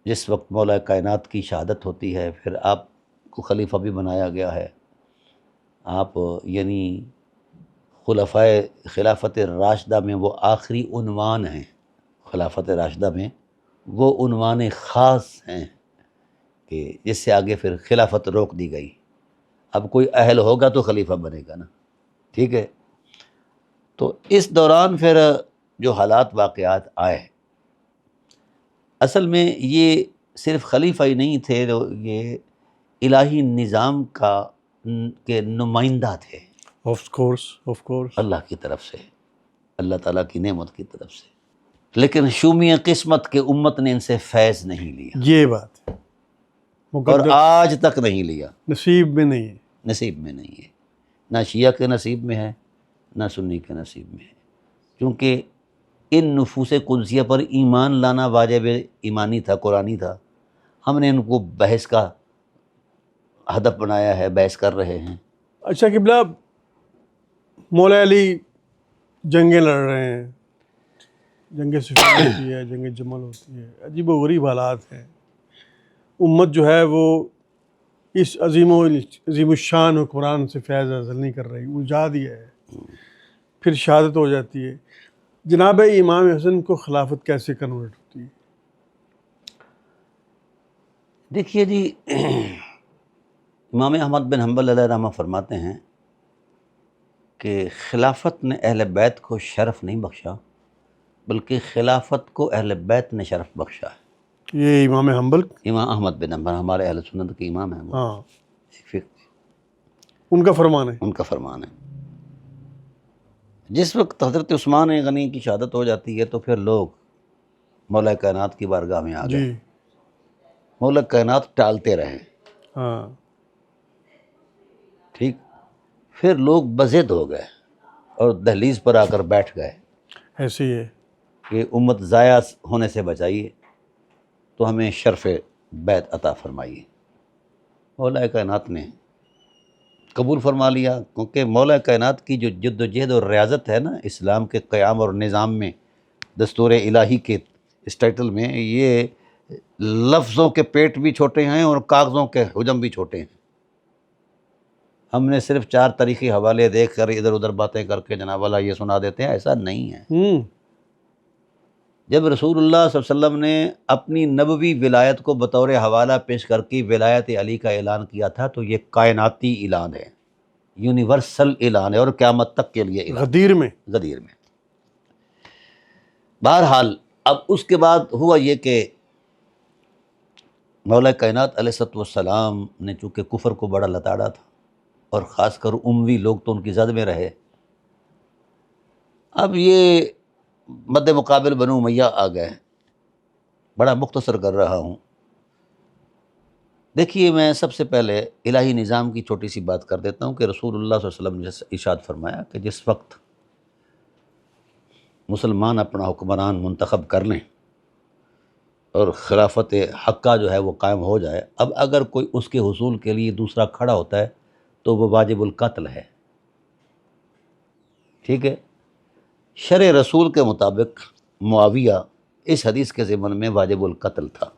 جس وقت مولا کائنات کی شہادت ہوتی ہے پھر آپ کو خلیفہ بھی بنایا گیا ہے. آپ یعنی خلفائے خلافت راشدہ میں وہ آخری عنوان ہیں. خلافت راشدہ میں وہ عنوان خاص ہیں کہ جس سے آگے پھر خلافت روک دی گئی. اب کوئی اہل ہوگا تو خلیفہ بنے گا نا. ٹھیک ہے. تو اس دوران پھر جو حالات واقعات آئے، اصل میں یہ صرف خلیفہ ہی نہیں تھے، یہ الہی نظام کے نمائندہ تھے آف کورس اللہ کی طرف سے، اللہ تعالیٰ کی نعمت کی طرف سے. لیکن شومی قسمت کے امت نے ان سے فیض نہیں لیا، یہ بات اور آج تک نہیں لیا. نصیب میں نہیں ہے، نصیب میں نہیں ہے، نہ شیعہ کے نصیب میں ہے نہ سنی کے نصیب میں ہے. کیونکہ ان نفوس قدسیہ پر ایمان لانا واجب ایمانی تھا، قرآنی تھا. ہم نے ان کو بحث کا ہدف بنایا ہے، بحث کر رہے ہیں. اچھا قبلہ، مولا علی جنگیں لڑ رہے ہیں، جنگ صفین ہوتی ہے، جنگ جمل ہوتی ہے، عجیب و غریب حالات ہیں. امت جو ہے وہ اس عظیم الشان حکمران سے فیض حاصل نہیں کر رہی، الجھا دیا ہے. پھر شہادت ہو جاتی ہے. جناب امام حسن کو خلافت کیسے کنورٹ ہوتی ہے؟ دیکھیے جی، امام احمد بن حنبل علیہ رحمہ فرماتے ہیں کہ خلافت نے اہل بیت کو شرف نہیں بخشا، بلکہ خلافت کو اہل بیت نے شرف بخشا ہے. یہ امام حنبل، امام احمد بن حنبل ہمارے اہل سنت کے امام ہیں، وہ ہاں فقہ ان کا فرمان ہے. ان کا فرمان ہے. جس وقت حضرت عثمان غنی کی شہادت ہو جاتی ہے تو پھر لوگ مولا کائنات کی بارگاہ میں آ گئے. جی مولا کائنات ٹالتے رہے. ہاں، ٹھیک. پھر لوگ بضد ہو گئے اور دہلیز پر آ کر بیٹھ گئے ایسے ہی ہے. کہ امت ضائع ہونے سے بچائیے تو ہمیں شرف بیت عطا فرمائیے. مولا کائنات نے قبول فرما لیا، کیونکہ مولا کائنات کی جو جد و جہد اور ریاضت ہے نا اسلام کے قیام اور نظام میں، دستور الہی کے اس ٹائٹل میں، یہ لفظوں کے پیٹ بھی چھوٹے ہیں اور کاغذوں کے حجم بھی چھوٹے ہیں. ہم نے صرف 4 تاریخی حوالے دیکھ کر ادھر ادھر باتیں کر کے جناب والا یہ سنا دیتے ہیں، ایسا نہیں ہے. جب رسول اللہ صلی اللہ علیہ وسلم نے اپنی نبوی ولایت کو بطور حوالہ پیش کر کے ولایت علی کا اعلان کیا تھا تو یہ کائناتی اعلان ہے، یونیورسل اعلان ہے، اور قیامت تک کے لیے اعلان. غدیر میں بہرحال اب اس کے بعد ہوا یہ کہ مولا کائنات علیہ السلام نے چونکہ کفر کو بڑا لتاڑا تھا، اور خاص کر اموی لوگ تو ان کی زد میں رہے. اب یہ مد مقابل بنو امیہ آ گئے. بڑا مختصر کر رہا ہوں. دیکھیے میں سب سے پہلے الہی نظام کی چھوٹی سی بات کر دیتا ہوں کہ رسول اللہ صلی اللہ علیہ وسلم نے ارشاد فرمایا کہ جس وقت مسلمان اپنا حکمران منتخب کر لیں اور خلافت حقہ جو ہے وہ قائم ہو جائے، اب اگر کوئی اس کے حصول کے لیے دوسرا کھڑا ہوتا ہے تو وہ واجب القتل ہے. ٹھیک ہے. شرع رسول کے مطابق معاویہ اس حدیث کے ضمن میں واجب القتل تھا،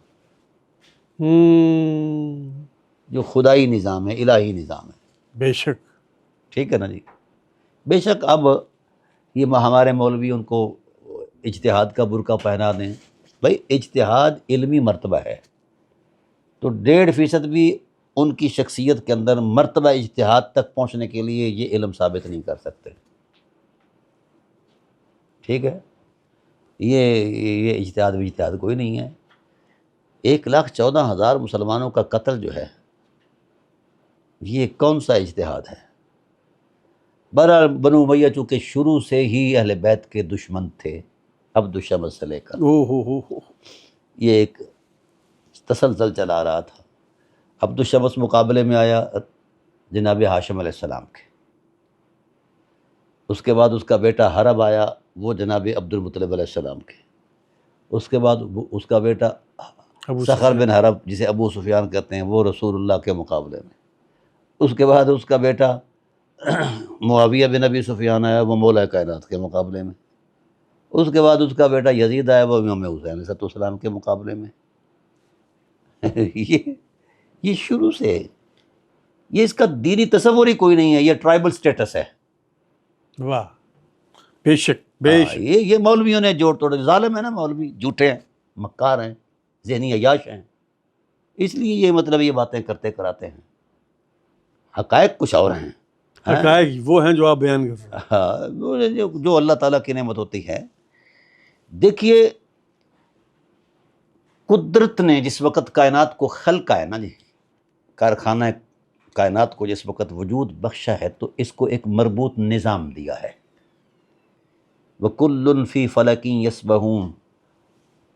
جو خدائی نظام ہے، الہی نظام ہے. بے شک. ٹھیک ہے نا جی. بے شک اب یہ ہمارے مولوی ان کو اجتہاد کا برقع پہنا دیں. بھائی اجتہاد علمی مرتبہ ہے، تو 1.5% بھی ان کی شخصیت کے اندر مرتبہ اجتہاد تک پہنچنے کے لیے یہ علم ثابت نہیں کر سکتے. ٹھیک ہے. یہ اجتہاد کوئی نہیں ہے. 1,14,000 مسلمانوں کا قتل جو ہے یہ کون سا اجتہاد ہے؟ بہرحال بنو امیہ چونکہ شروع سے ہی اہل بیت کے دشمن تھے، عبد الشمس سے لے کر یہ ایک تسلسل چلا رہا تھا. عبد الشمس مقابلے میں آیا جناب ہاشم علیہ السلام کے، اس کے بعد اس کا بیٹا حرب آیا وہ جناب عبد المطلب علیہ السلام کے، اس کے بعد اس کا بیٹا سخر بن حرب جسے ابو سفیان کہتے ہیں وہ رسول اللہ کے مقابلے میں، اس کے بعد اس کا بیٹا معاویہ بن ابی سفیان آیا وہ مولا کائنات کے مقابلے میں، اس کے بعد اس کا بیٹا یزید آیا وہ امام حسین علیہ السلام کے مقابلے میں. یہ شروع سے یہ اس کا دینی تصور ہی کوئی نہیں ہے، یہ ٹرائبل سٹیٹس ہے۔ واہ، بے شک بے ہاں، شک۔ یہ مولویوں نے جوڑ توڑ، ظالم ہے نا مولوی، جھوٹے ہیں، مکار ہیں، ذہنی عیاش ہیں، اس لیے یہ مطلب یہ باتیں کرتے کراتے ہیں، حقائق کچھ اور ہیں۔ حقائق وہ ہیں جو آپ بیان کر رہے ہیں۔ ہاں، جو اللہ تعالیٰ کی نعمت ہوتی ہے۔ دیکھیے قدرت نے جس وقت کائنات کو خلقا ہے نا جی، کارخانہ کائنات کو جس وقت وجود بخشا ہے، تو اس کو ایک مربوط نظام دیا ہے۔ وَكُلٌّ فِي فَلَكٍ يَسْبَحُونَ،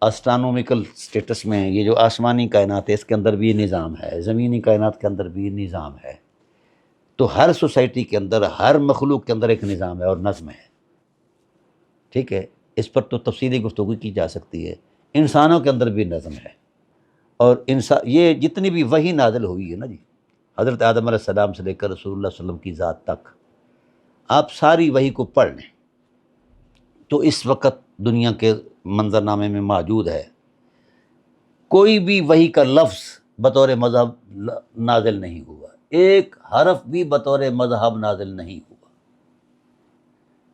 اسٹرانومیکل سٹیٹس میں یہ جو آسمانی کائنات ہے اس کے اندر بھی نظام ہے، زمینی کائنات کے اندر بھی نظام ہے۔ تو ہر سوسائٹی کے اندر، ہر مخلوق کے اندر ایک نظام ہے اور نظم ہے، ٹھیک ہے؟ اس پر تو تفصیلی گفتگو کی جا سکتی ہے۔ انسانوں کے اندر بھی نظم ہے، اور یہ جتنی بھی وحی نازل ہوئی ہے نا جی، حضرت آدم علیہ السلام سے لے کر رسول اللہ صلی اللہ علیہ وسلم کی ذات تک، آپ ساری وحی کو پڑھ لیں تو اس وقت دنیا کے منظرنامے میں موجود ہے، کوئی بھی وحی کا لفظ بطور مذہب نازل نہیں ہوا، ایک حرف بھی بطور مذہب نازل نہیں ہوا۔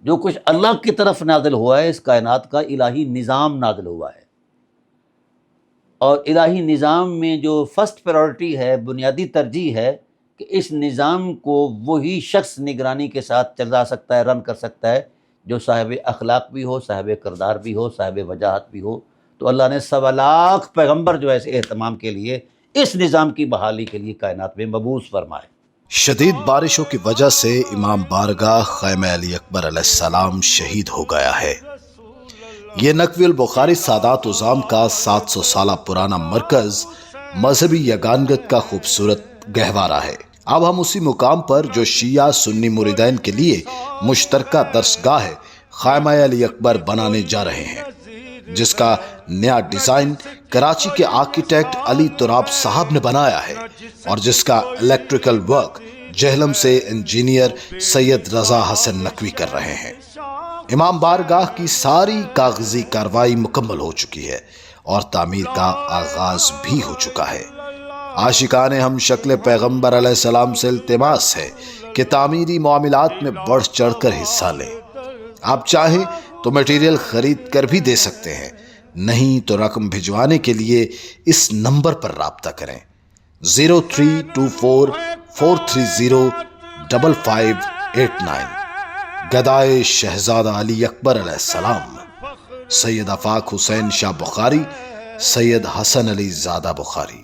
جو کچھ اللہ کی طرف نازل ہوا ہے، اس کائنات کا الہی نظام نازل ہوا ہے، اور الہی نظام میں جو فرسٹ پرائورٹی ہے، بنیادی ترجیح ہے کہ اس نظام کو وہی شخص نگرانی کے ساتھ چلا سکتا ہے، رن کر سکتا ہے، جو صاحب اخلاق بھی ہو، صاحب کردار بھی ہو، صاحب وجاہت بھی ہو۔ تو اللہ نے 1.25 پیغمبر جو ہے اس اہتمام کے لیے، اس نظام کی بحالی کے لیے کائنات میں مبعوث فرمائے۔ شدید بارشوں کی وجہ سے امام بارگاہ خیمہ علی اکبر علیہ السلام شہید ہو گیا ہے۔ یہ نقوی البخاری سادات عظام کا 700 سالہ پرانا مرکز مذہبی یگانگت کا خوبصورت گہوارہ ہے۔ اب ہم اسی مقام پر جو شیعہ سنی مریدین کے لیے مشترکہ درسگاہ ہے، خیمہ علی اکبر بنانے جا رہے ہیں، جس کا نیا ڈیزائن کراچی کے آرکیٹیکٹ علی تراب صاحب نے بنایا ہے، اور جس کا الیکٹریکل ورک جہلم سے انجینئر سید رضا حسن نقوی کر رہے ہیں۔ امام بارگاہ کی ساری کاغذی کارروائی مکمل ہو چکی ہے اور تعمیر کا آغاز بھی ہو چکا ہے۔ عاشقان ہم شکل پیغمبر علیہ السلام سے التماس ہے کہ تعمیری معاملات میں بڑھ چڑھ کر حصہ لیں۔ آپ چاہیں تو میٹیریل خرید کر بھی دے سکتے ہیں، نہیں تو رقم بھجوانے کے لیے اس نمبر پر رابطہ کریں: 0324305589۔ گدائے شہزادہ علی اکبر علیہ السلام، سید آفاق حسین شاہ بخاری، سید حسن علی زادہ بخاری۔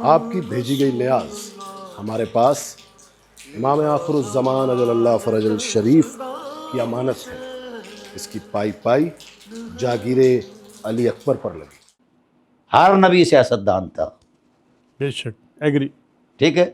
آپ کی بھیجی گئی نیاز ہمارے پاس امام آخر الزمان اجل اللہ فرج الشریف کی امانت ہے، اس کی پائی پائی جاگیر علی اکبر پر لگی۔ ہر نبی سیاستدان تھا، بے شک، ایگری۔ ٹھیک ہے؟